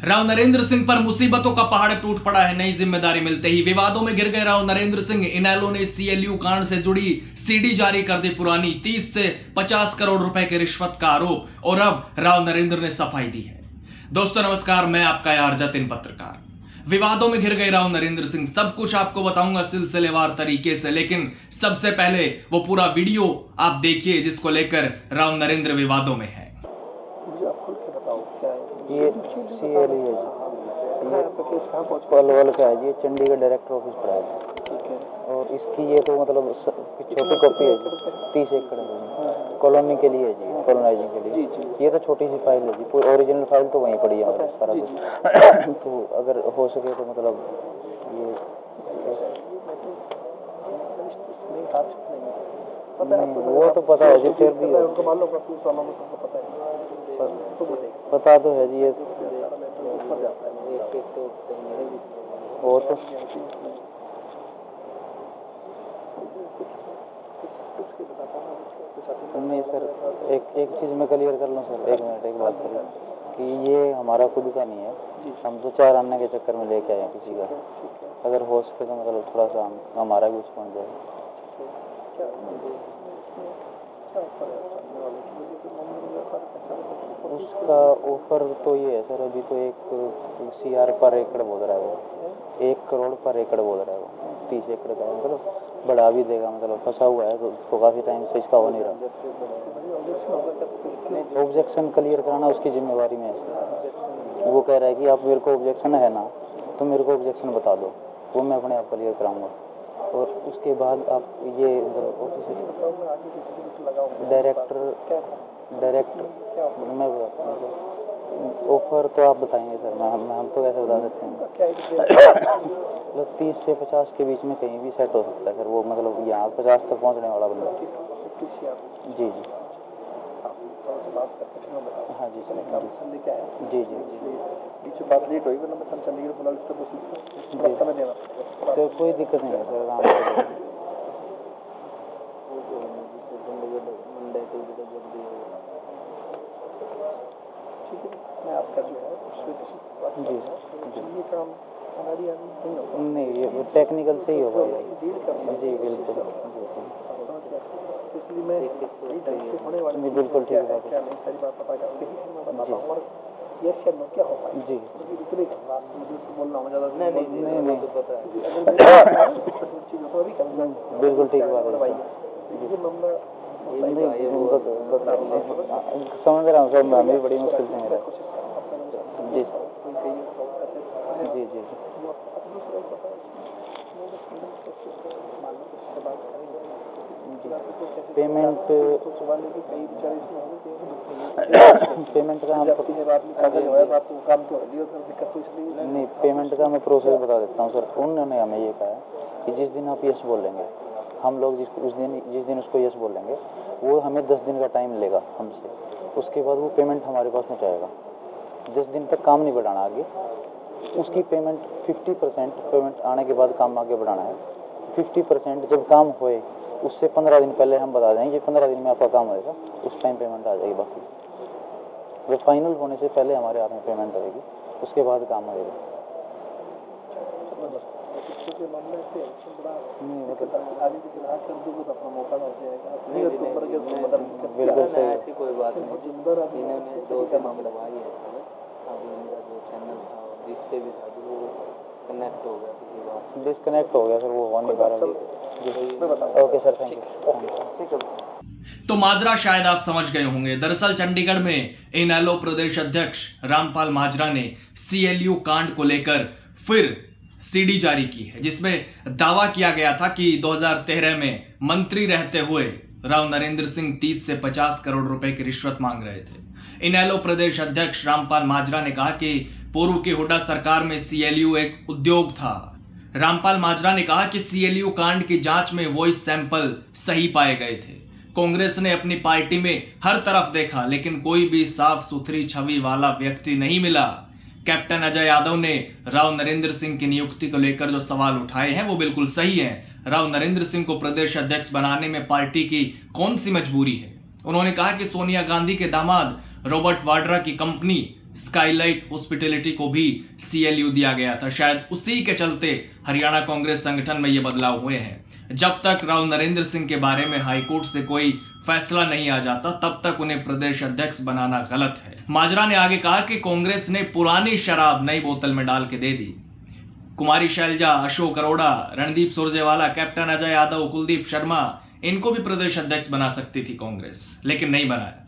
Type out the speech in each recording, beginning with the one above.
राव नरेंद्र सिंह पर मुसीबतों का पहाड़ टूट पड़ा है। नई जिम्मेदारी मिलते ही विवादों में घिर गए राव नरेंद्र सिंह। इनेलो ने सीएलयू कांड से जुड़ी सीडी जारी कर दी पुरानी। 30 से 50 करोड़ रुपए की रिश्वत का आरोप और अब राव नरेंद्र ने सफाई दी है। दोस्तों नमस्कार, मैं आपका यार जतिन पत्रकार। विवादों में घिर गए राव नरेंद्र सिंह, सब कुछ आपको बताऊंगा सिलसिलेवार तरीके से, लेकिन सबसे पहले वो पूरा वीडियो आप देखिए जिसको लेकर राव नरेंद्र विवादों में है। मुझे आप खुल के बताओ क्या है ये सीएलयू है जी। ये आपका केस कहाँ पहुँच पलवल का है जी। ये चंडीगढ़ डायरेक्टर ऑफिस पड़ा है। ठीक है। और इसकी ये तो मतलब छोटी कॉपी है जी। 30 एकड़ है जी। कॉलोनी के लिए है जी, कॉलोनाइजिंग के लिए। जी। ये तो छोटी सी फाइल है जी, पूरी ओरिजिनल फाइल तो वहीं पड़ी है मतलब सारा कुछ। तो अगर हो सके तो मतलब ये वो तो पता है जी, फिर भी उनको मालूम है, पुलिस वालों को सबको पता है सर, तो बताइए। पता तो है जी। ये सारा मैटर ऊपर जाता है एक तो वो तो कुछ के बताता हूँ कुछ नहीं सर। एक चीज़ मैं क्लियर कर लूँ सर, एक मिनट एक बात कर लूँ कि ये हमारा खुद का नहीं है। हम तो 4 आने के चक्कर में लेके आए हैं किसी का। अगर हो सके तो मतलब थोड़ा सा हमारा भी कुछ बन जाए। उसका ऑफर तो ये है सर, अभी तो एक CR पर एकड़ बोल रहा है वो, 1 करोड़ पर एकड़ बोल रहा है वो। 30 एकड़ का मतलब बढ़ा भी देगा, मतलब फंसा हुआ है तो काफ़ी टाइम से इसका हो नहीं रहा। ऑब्जेक्शन क्लियर कराना उसकी जिम्मेवारी में है सर। वो कह रहा है कि आप मेरे को ऑब्जेक्शन है ना, तो मेरे को ऑब्जेक्शन बता दो, वो मैं अपने आप क्लियर कराऊंगा। और उसके बाद आप ये डायरेक्टर मैं बताता हूँ। ऑफर तो आप बताएंगे सर, हम तो कैसे बता सकते हैं। मतलब 30 से 50 के बीच में कहीं भी सेट हो सकता है सर। वो मतलब यहाँ 50 तक पहुँचने वाला बंदा। जी जी हाँ जी जी जी बीच बात लेट हुई, वरना मैं कल चंडीगढ़ बुला लेता तो थोड़ा समय देना पड़ेगा। तो कोई दिक्कत नहीं है सर, आराम से। ठीक है, मैं आपका जो है उसमें किसी जी ये काम हमारी नहीं होगा। नहीं, ये टेक्निकल से ही होगा डील करना जी बिल्कुल। तो इसलिए मैं सही ढंग से होने वाली बिल्कुल ठीक है क्या नहीं सारी बात पता करके ही मैं बताता हूँ। और ये शेयर में क्या होगा जी इतने लास्ट में तो बोलना हो ज़्यादा नहीं तो पता है चीज़ों को अभी करना बिल्कुल ठीक बात है भाई। ये मामला समझ रहा हूँ सर, मैं भी बड़ी मुश्किल से मेरा जी जी जी पेमेंट का हम नहीं, पेमेंट का मैं प्रोसेस बता देता हूँ सर। उन्होंने हमें ये कहा कि जिस दिन आप यस बोलेंगे, हम लोग जिस दिन उसको यस बोलेंगे, वो हमें 10 दिन का टाइम लेगा हमसे। उसके बाद वो पेमेंट हमारे पास पहुँचाएगा। 10 दिन तक काम नहीं बढ़ाना आगे, उसकी पेमेंट 50% पेमेंट आने के बाद काम आगे बढ़ाना है। 50% जब काम होए उससे 15 दिन पहले हम बता देंगे कि 15 दिन में आपका काम होएगा, उस टाइम पेमेंट आ जाएगी। बाकी वो फाइनल होने से पहले हमारे हाथ में पेमेंट रहेगी, उसके बाद काम होएगा। बिल्कुल सही है। ऐसी कोई बात नहीं। इन्होंने 2-3 मंगवाई है सर। अभी इनका जो चैनल था जिससे भी था वो कनेक्ट हो गया, किसी बात डिस्कनेक्ट हो गया सर, वो हो नहीं पा रहा। Okay sir, thank you. ठीक है। तो माजरा शायद आप समझ गए होंगे। दरअसल चंडीगढ़ में इनेलो प्रदेश अध्यक्ष रामपाल माजरा ने सीएलयू कांड को लेकर फिर सीडी जारी की है, जिसमें दावा किया गया था कि 2013 में मंत्री रहते हुए राव नरेंद्र सिंह 30 से 50 करोड़ रुपए की रिश्वत मांग रहे थे। इनेलो प्रदेश अध्यक्ष रामपाल माजरा ने कहा कि पूर्व की हुड्डा सरकार में सीएलयू एक उद्योग था। रामपाल माजरा ने कहा कि सीएलयू कांड की जांच में वॉइस सैंपल सही पाए गए थे। कांग्रेस ने अपनी पार्टी में हर तरफ देखा, लेकिन कोई भी साफ सुथरी छवि वाला व्यक्ति नहीं मिला। कैप्टन अजय यादव ने राव नरेंद्र सिंह की नियुक्ति को लेकर जो सवाल उठाए हैं वो बिल्कुल सही है। राव नरेंद्र सिंह को प्रदेश अध्यक्ष बनाने में पार्टी की कौन सी मजबूरी है। उन्होंने कहा कि सोनिया गांधी के दामाद रॉबर्ट वाड्रा की कंपनी स्काईलाइट हॉस्पिटैलिटी को भी CLU दिया गया था। शायद उसी के चलते हरियाणा कांग्रेस संगठन में ये बदलाव हुए हैं। जब तक राव नरेंद्र सिंह के बारे में हाईकोर्ट से कोई फैसला नहीं आ जाता तब तक उन्हें प्रदेश अध्यक्ष बनाना गलत है। माजरा ने आगे कहा कि कांग्रेस ने पुरानी शराब नई बोतल में डाल के दे दी। कुमारी शैलजा, अशोक अरोड़ा, रणदीप सुरजेवाला, कैप्टन अजय यादव, कुलदीप शर्मा, इनको भी प्रदेश अध्यक्ष बना सकती थी कांग्रेस, लेकिन नहीं बनाया।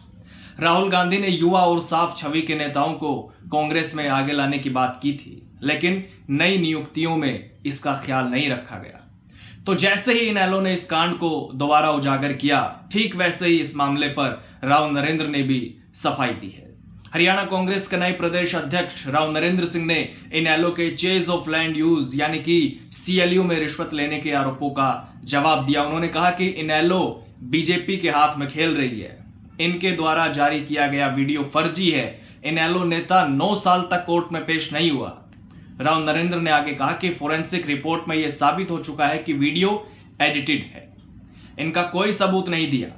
राहुल गांधी ने युवा और साफ छवि के नेताओं को कांग्रेस में आगे लाने की बात की थी, लेकिन नई नियुक्तियों में इसका ख्याल नहीं रखा गया। तो जैसे ही इनेलो ने इस कांड को दोबारा उजागर किया, ठीक वैसे ही इस मामले पर राव नरेंद्र ने भी सफाई दी है। हरियाणा कांग्रेस के नए प्रदेश अध्यक्ष राव नरेंद्र सिंह ने इनेलो के चेज ऑफ लैंड यूज यानी कि CLU में रिश्वत लेने के आरोपों का जवाब दिया। उन्होंने कहा कि इनेलो बीजेपी के हाथ में खेल रही है, इनके द्वारा जारी किया गया वीडियो फर्जी है। इनेलो नेता 9 साल तक कोर्ट में पेश नहीं हुआ। राव नरेंद्र ने आगे कहा कि फोरेंसिक रिपोर्ट में यह साबित हो चुका है कि वीडियो एडिटेड है, इनका कोई सबूत नहीं दिया।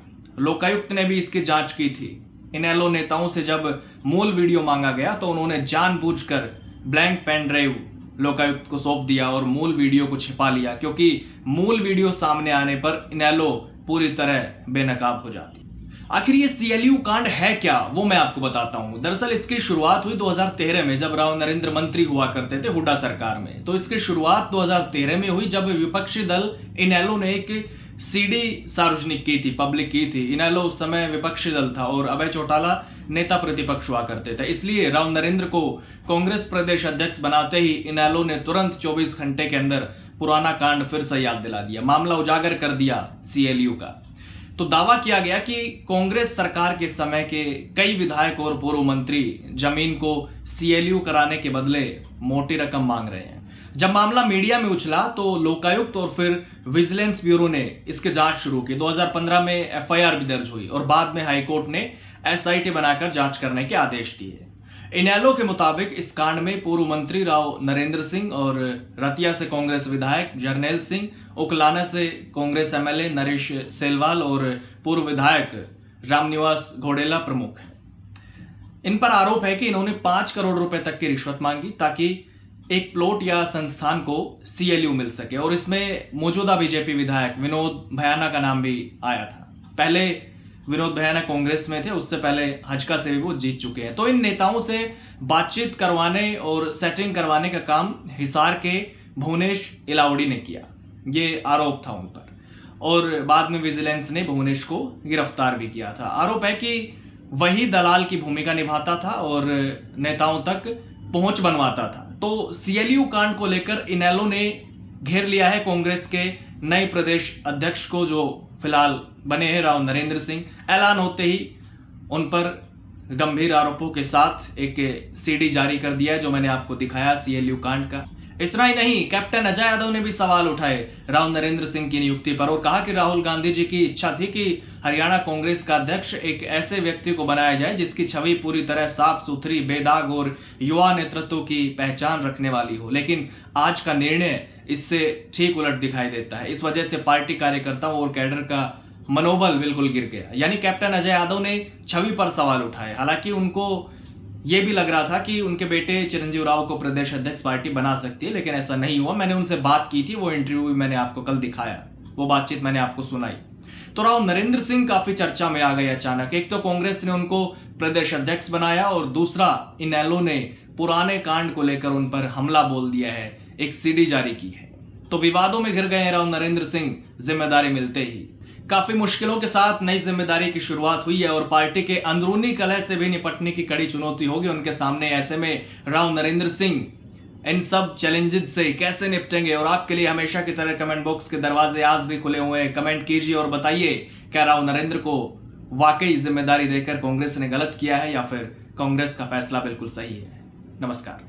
लोकायुक्त ने भी इसकी जांच की थी। इनेलो नेताओं से जब मूल वीडियो मांगा गया तो उन्होंने जानबूझकर ब्लैंक पेन ड्राइव लोकायुक्त को सौंप दिया और मूल वीडियो को छिपा लिया, क्योंकि मूल वीडियो सामने आने पर इनेलो पूरी तरह बेनकाब हो जाती। आखिर ये CLU कांड है क्या, वो मैं आपको बताता हूं। दरअसल इसकी शुरुआत हुई 2013 में, जब राव नरेंद्र मंत्री हुआ करते थे हुड्डा सरकार में। तो इसकी शुरुआत 2013 में हुई जब विपक्षी दल इनेलो ने एक CD सार्वजनिक की थी, पब्लिक की थी। इनेलो उस समय विपक्षी दल था और अभय चौटाला नेता प्रतिपक्ष हुआ करते थे। इसलिए राव नरेंद्र को कांग्रेस प्रदेश अध्यक्ष बनाते ही इनेलो ने तुरंत 24 घंटे के अंदर पुराना कांड फिर से याद दिला दिया, मामला उजागर कर दिया CLU का। तो दावा किया गया कि कांग्रेस सरकार के समय के कई विधायक और पूर्व मंत्री जमीन को CLU कराने के बदले मोटी रकम मांग रहे हैं। जब मामला मीडिया में उछला तो लोकायुक्त और फिर विजिलेंस ब्यूरो ने इसकी जांच शुरू की। 2015 में FIR भी दर्ज हुई और बाद में हाईकोर्ट ने SIT बनाकर जांच करने के आदेश दिए। इनेलो के मुताबिक इस कांड में पूर्व मंत्री राव नरेंद्र सिंह और रतिया से कांग्रेस विधायक जरनैल सिंह, उकलाना से कांग्रेस MLA नरेश सेलवाल और पूर्व विधायक रामनिवास घोडेला प्रमुख हैं। इन पर आरोप है कि इन्होंने 5 करोड़ रुपए तक की रिश्वत मांगी ताकि एक प्लॉट या संस्थान को CLU मिल सके, और इसमें मौजूदा BJP विधायक विनोद भयाना का नाम भी आया था। पहले विनोद भयाना कांग्रेस में थे, उससे पहले हजका से भी वो जीत चुके हैं। तो इन नेताओं से बातचीत करवाने और सेटिंग करवाने का काम हिसार के भुवनेश इलावड़ी ने किया, ये आरोप था उन पर। और बाद में विजिलेंस ने भुवनेश को गिरफ्तार भी किया था। आरोप है कि वही दलाल की भूमिका निभाता था और नेताओं तक पहुंच बनवाता था। तो CLU कांड को लेकर इनेलो ने घेर लिया है कांग्रेस के नए प्रदेश अध्यक्ष को, जो फिलहाल बने हैं राव नरेंद्र सिंह। ऐलान होते ही उन पर गंभीर आरोपों के साथ एक CD जारी कर दिया है, जो मैंने आपको दिखाया CLU कांड का। इतना ही नहीं, कैप्टन अजय यादव ने भी सवाल उठाए राव नरेंद्र सिंह की नियुक्ति पर और कहा कि राहुल गांधी जी की इच्छा थी कि हरियाणा कांग्रेस का अध्यक्ष एक ऐसे व्यक्ति को बनाया जाए जिसकी छवि पूरी तरह साफ सुथरी, बेदाग और युवा नेतृत्व की पहचान रखने वाली हो। लेकिन आज का निर्णय इससे ठीक उलट दिखाई देता है। इस वजह से पार्टी कार्यकर्ताओं और कैडर का मनोबल बिल्कुल गिर गया। यानी कैप्टन अजय यादव ने छवि पर सवाल उठाए। हालांकि उनको यह भी लग रहा था कि उनके बेटे चिरंजीव राव को प्रदेश अध्यक्ष पार्टी बना सकती है, लेकिन ऐसा नहीं हुआ। मैंने उनसे बात की थी, वो इंटरव्यू भी मैंने आपको कल दिखाया, वो बातचीत मैंने आपको सुनाई। तो राव नरेंद्र सिंह काफी चर्चा में आ गए अचानक। एक तो कांग्रेस ने उनको प्रदेश अध्यक्ष बनाया और दूसरा इनेलो ने पुराने कांड को लेकर उन पर हमला बोल दिया है, एक CD जारी की है। तो विवादों में घिर गए हैं राव नरेंद्र सिंह जिम्मेदारी मिलते ही। काफी मुश्किलों के साथ नई जिम्मेदारी की शुरुआत हुई है और पार्टी के अंदरूनी कलह से भी निपटने की कड़ी चुनौती होगी उनके सामने। ऐसे में राव नरेंद्र सिंह इन सब चैलेंजेस से कैसे निपटेंगे? और आपके लिए हमेशा की तरह कमेंट बॉक्स के दरवाजे आज भी खुले हुए हैं। कमेंट कीजिए और बताइए, क्या राव नरेंद्र को वाकई जिम्मेदारी देकर कांग्रेस ने गलत किया है या फिर कांग्रेस का फैसला बिल्कुल सही है? नमस्कार।